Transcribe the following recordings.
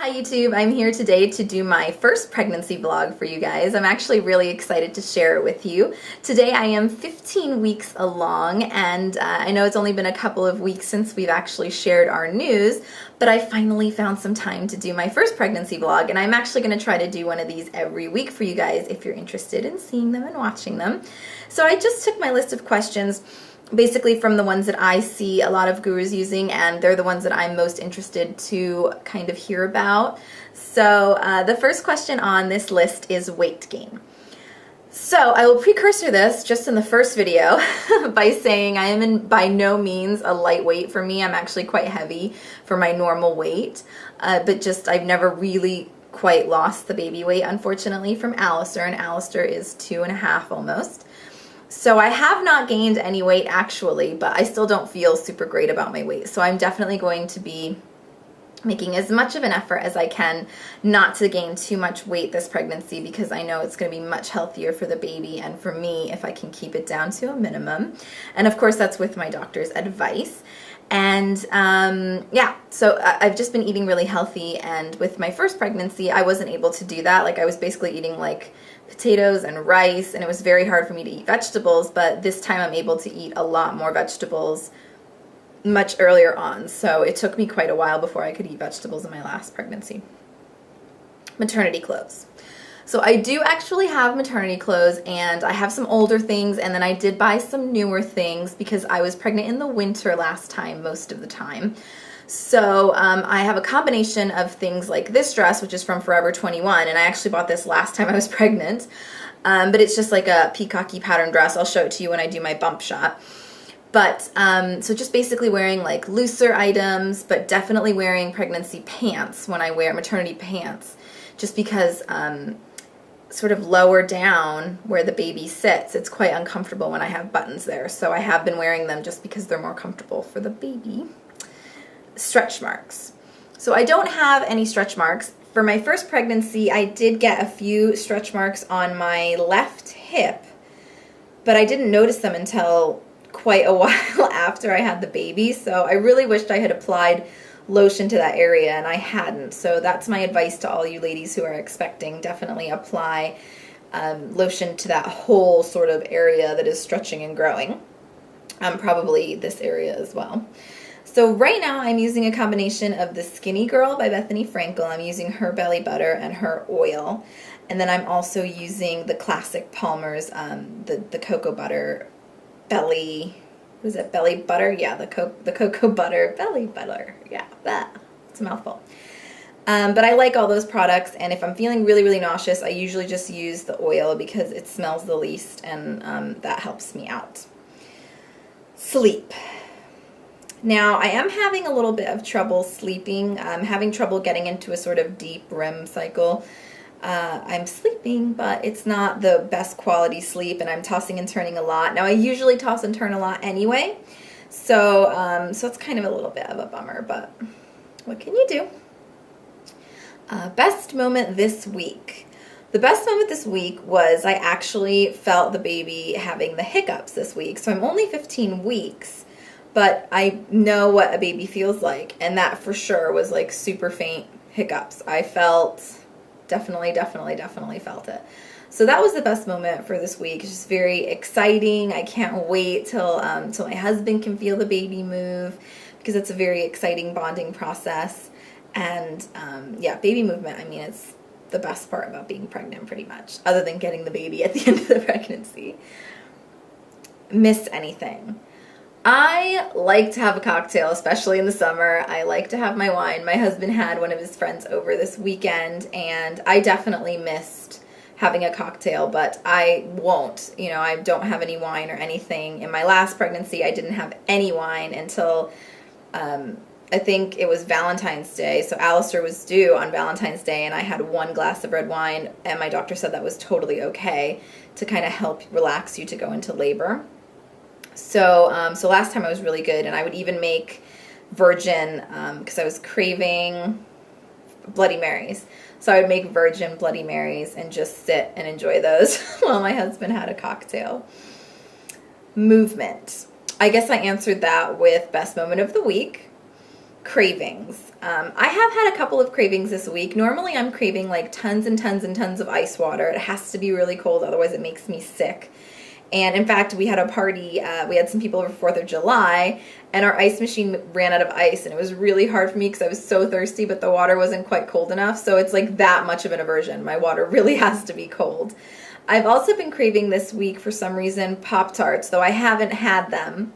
Hi YouTube, I'm here today to do my first pregnancy vlog for you guys. I'm actually really excited to share it with you. Today I am 15 weeks along and I know it's only been a couple of weeks since we've actually shared our news, but I finally found some time to do my first pregnancy vlog, and I'm actually going to try to do one of these every week for you guys if you're interested in seeing them and watching them. So I just took my list of questions basically from the ones that I see a lot of gurus using, and they're the ones that I'm most interested to kind of hear about. So the first question on this list is weight gain. So I will precursor this just in the first video by saying I am by no means a lightweight. For me, I'm actually quite heavy for my normal weight, but just I've never really quite lost the baby weight, unfortunately, from Alistair, and Alistair is 2.5 almost. So I have not gained any weight actually, but I still don't feel super great about my weight. So I'm definitely going to be making as much of an effort as I can not to gain too much weight this pregnancy, because I know it's going to be much healthier for the baby and for me if I can keep it down to a minimum. And of course that's with my doctor's advice. And yeah, so I've just been eating really healthy, and with my first pregnancy I wasn't able to do that. Like I was basically eating like potatoes and rice, and it was very hard for me to eat vegetables, but this time I'm able to eat a lot more vegetables much earlier on. So it took me quite a while before I could eat vegetables in my last pregnancy. Maternity clothes. So I do actually have maternity clothes, and I have some older things, and then I did buy some newer things because I was pregnant in the winter last time most of the time. So I have a combination of things like this dress, which is from Forever 21, and I actually bought this last time I was pregnant, but it's just like a peacocky pattern dress. I'll show it to you when I do my bump shot. But so just basically wearing like looser items, but definitely wearing pregnancy pants when I wear maternity pants, just because sort of lower down where the baby sits, it's quite uncomfortable when I have buttons there. So I have been wearing them just because they're more comfortable for the baby. Stretch marks. So I don't have any stretch marks. For my first pregnancy, I did get a few stretch marks on my left hip, but I didn't notice them until quite a while after I had the baby. So I really wished I had applied lotion to that area, and I hadn't. So that's my advice to all you ladies who are expecting. Definitely apply lotion to that whole sort of area that is stretching and growing. Probably this area as well. So right now I'm using a combination of the Skinny Girl by Bethenny Frankel. I'm using her belly butter and her oil. And then I'm also using the classic Palmer's, the cocoa butter belly, was it belly butter? Yeah, the cocoa butter belly butter. Yeah, it's a mouthful. But I like all those products, and if I'm feeling really, really nauseous, I usually just use the oil because it smells the least, and that helps me out. Sleep. Now, I am having a little bit of trouble sleeping. I'm having trouble getting into a sort of deep REM cycle. I'm sleeping, but it's not the best quality sleep, and I'm tossing and turning a lot. Now, I usually toss and turn a lot anyway, so it's kind of a little bit of a bummer, but what can you do? Best moment this week. The best moment this week was I actually felt the baby having the hiccups this week. So I'm only 15 weeks, but I know what a baby feels like, and that for sure was like super faint hiccups. I felt definitely felt it. So that was the best moment for this week. It's just very exciting. I can't wait till my husband can feel the baby move, because it's a very exciting bonding process. And yeah, baby movement, I mean, it's the best part about being pregnant pretty much, other than getting the baby at the end of the pregnancy. Miss anything? I like to have a cocktail, especially in the summer. I like to have my wine. My husband had one of his friends over this weekend, and I definitely missed having a cocktail, but I won't. You know, I don't have any wine or anything. In my last pregnancy, I didn't have any wine until I think it was Valentine's Day. So Alistair was due on Valentine's Day, and I had 1 glass of red wine, and my doctor said that was totally okay to kind of help relax you to go into labor. So last time I was really good, and I would even make virgin, because I was craving Bloody Marys. So I would make virgin Bloody Marys and just sit and enjoy those while my husband had a cocktail. Movement. I guess I answered that with best moment of the week. cravings. I have had a couple of cravings this week. Normally I'm craving like tons and tons and tons of ice water. It has to be really cold, otherwise it makes me sick. And in fact, we had a party, we had some people over 4th of July, and our ice machine ran out of ice, and it was really hard for me because I was so thirsty, but the water wasn't quite cold enough, so it's like that much of an aversion. My water really has to be cold. I've also been craving this week, for some reason, Pop-Tarts, though I haven't had them,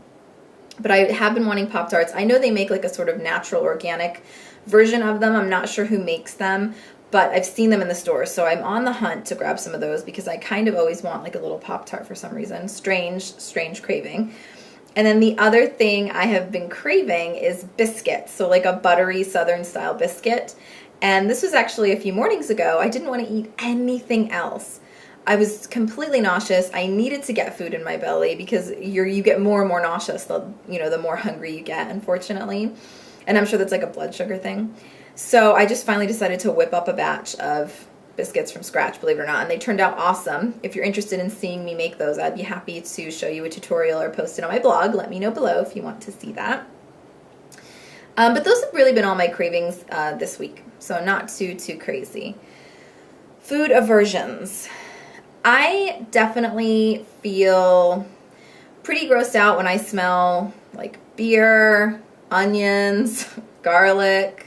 but I have been wanting Pop-Tarts. I know they make like a sort of natural, organic version of them. I'm not sure who makes them, but I've seen them in the store, so I'm on the hunt to grab some of those because I kind of always want like a little Pop-Tart for some reason. Strange craving. And then the other thing I have been craving is biscuits, so like a buttery Southern style biscuit. And this was actually a few mornings ago. I didn't want to eat anything else. I was completely nauseous. I needed to get food in my belly because you get more and more nauseous the more hungry you get, unfortunately. And I'm sure that's like a blood sugar thing. So I just finally decided to whip up a batch of biscuits from scratch, believe it or not, and they turned out awesome. If you're interested in seeing me make those, I'd be happy to show you a tutorial or post it on my blog. Let me know below if you want to see that. But those have really been all my cravings this week, so not too crazy. Food aversions. I definitely feel pretty grossed out when I smell like beer, onions, garlic.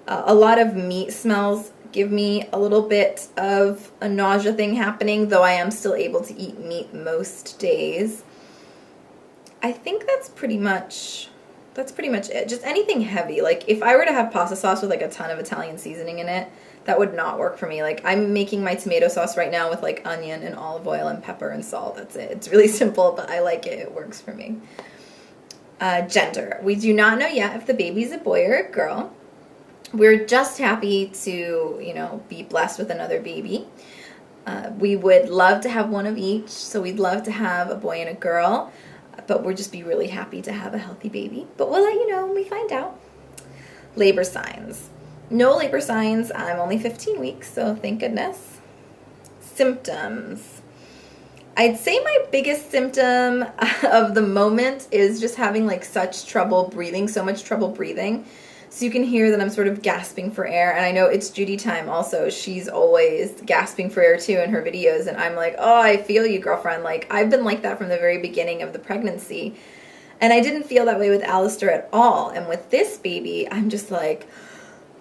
A lot of meat smells give me a little bit of a nausea thing happening, though I am still able to eat meat most days. I think that's pretty much it. Just anything heavy. Like if I were to have pasta sauce with like a ton of Italian seasoning in it, that would not work for me. Like I'm making my tomato sauce right now with like onion and olive oil and pepper and salt. That's it. It's really simple, but I like it. It works for me. Gender. We do not know yet if the baby's a boy or a girl. We're just happy to, be blessed with another baby. We would love to have one of each, so we'd love to have a boy and a girl, but we'll just be really happy to have a healthy baby. But we'll let you know when we find out. Labor signs. No labor signs. I'm only 15 weeks, so thank goodness. Symptoms. I'd say my biggest symptom of the moment is just having like such trouble breathing, so much trouble breathing. So you can hear that I'm sort of gasping for air, and I know it's Judy time also. She's always gasping for air too in her videos, and I'm like, oh, I feel you, girlfriend. Like, I've been like that from the very beginning of the pregnancy, and I didn't feel that way with Alistair at all. And with this baby, I'm just like,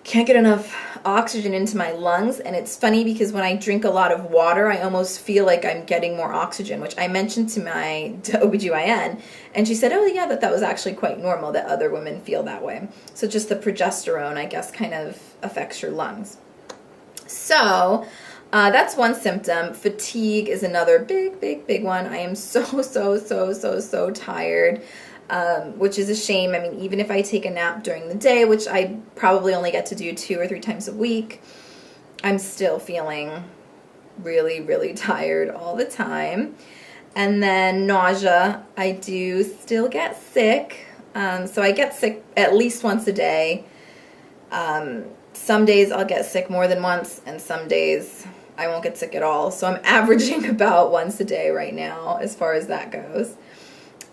can't get enough oxygen into my lungs. And it's funny because when I drink a lot of water, I almost feel like I'm getting more oxygen, which I mentioned to my OBGYN, and she said, oh yeah, that was actually quite normal, that other women feel that way. So just the progesterone, I guess, kind of affects your lungs. So that's one symptom. Fatigue is another big one. I am so tired. Which is a shame. I mean, even if I take a nap during the day, which I probably only get to do 2 or 3 times a week, I'm still feeling really tired all the time. And then nausea, I do still get sick. So I get sick at least once a day. Some days I'll get sick more than once, and some days I won't get sick at all. So I'm averaging about once a day right now as far as that goes.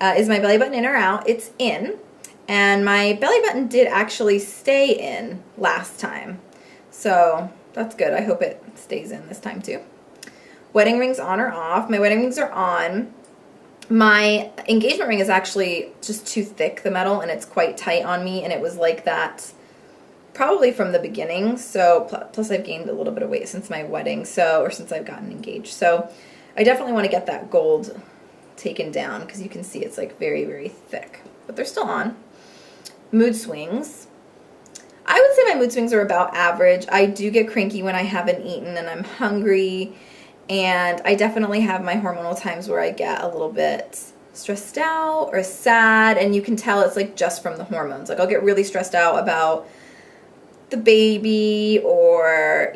Is my belly button in or out? It's in. And my belly button did actually stay in last time. So that's good. I hope it stays in this time too. Wedding rings on or off? My wedding rings are on. My engagement ring is actually just too thick, the metal, and it's quite tight on me, and it was like that probably from the beginning. So plus I've gained a little bit of weight since my wedding, or since I've gotten engaged. So I definitely want to get that gold taken down because you can see it's like very thick, but they're still on. Mood swings. I would say my mood swings are about average. I do get cranky when I haven't eaten and I'm hungry, and I definitely have my hormonal times where I get a little bit stressed out or sad, and you can tell it's like just from the hormones. Like I'll get really stressed out about the baby, or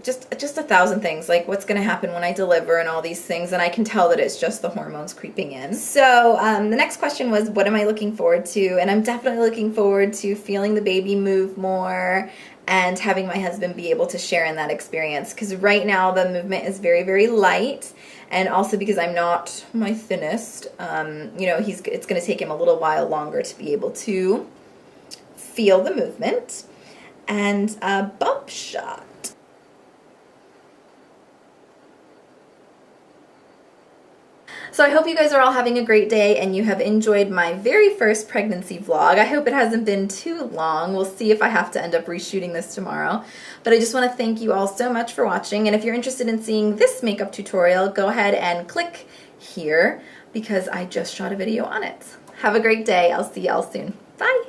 just 1,000 things, like what's going to happen when I deliver and all these things, and I can tell that it's just the hormones creeping in. So the next question was, what am I looking forward to? And I'm definitely looking forward to feeling the baby move more and having my husband be able to share in that experience, because right now the movement is very light, and also because I'm not my thinnest, it's going to take him a little while longer to be able to feel the movement, and a bump shot. So I hope you guys are all having a great day and you have enjoyed my very first pregnancy vlog. I hope it hasn't been too long. We'll see if I have to end up reshooting this tomorrow. But I just want to thank you all so much for watching. And if you're interested in seeing this makeup tutorial, go ahead and click here because I just shot a video on it. Have a great day. I'll see y'all soon. Bye.